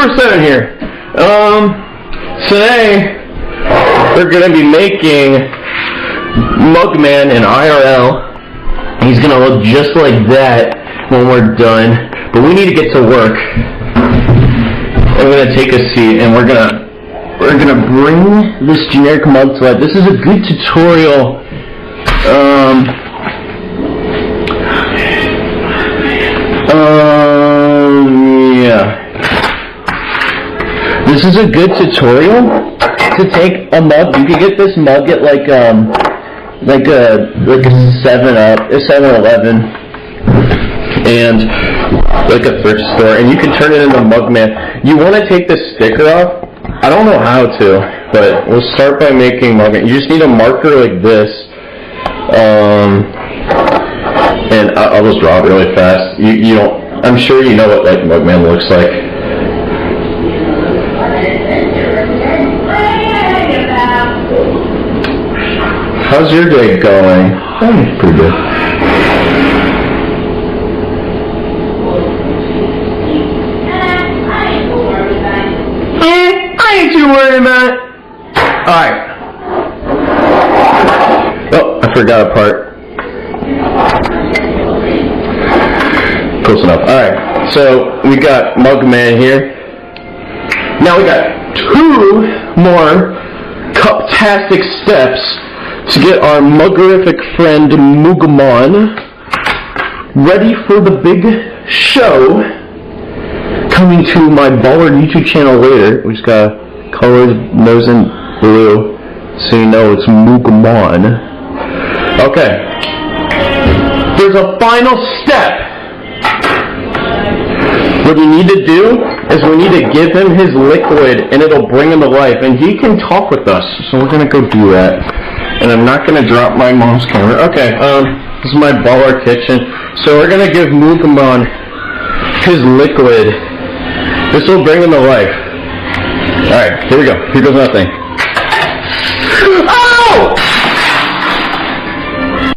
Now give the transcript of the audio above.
24/7 here. Today we're gonna be making Mugman in IRL. He's gonna look just like that when we're done, but we need to get to work. I'm gonna take a seat and we're gonna bring this generic mug to life. This is a good tutorial. Yeah. This is a good tutorial to take a mug. You can get this mug at like a 7-Up, a 7-Eleven, and like a thrift store, and you can turn it into Mugman. You want to take the sticker off? I don't know how to, but we'll start by making Mugman. You just need a marker like this, and I'll just draw it really fast. You don't. I'm sure you know what like Mugman looks like. How's your day going? Pretty good. I ain't too worried about it. Alright. Oh, I forgot a part. Close enough. Alright, so we got Mugman here. Now we got 2 more cup-tastic steps to get our mugrific friend Mugman ready for the big show coming to my Baller YouTube channel later. We just got colored nose in blue so you know it's Mugman. Okay. There's a final step. What you need to do is we need to give him his liquid and it'll bring him to life, and he can talk with us. So we're gonna go do that. And I'm not gonna drop my mom's camera. Okay, this is my baller kitchen. So we're gonna give Mugman his liquid. This will bring him to life. Alright, here we go. Here goes nothing.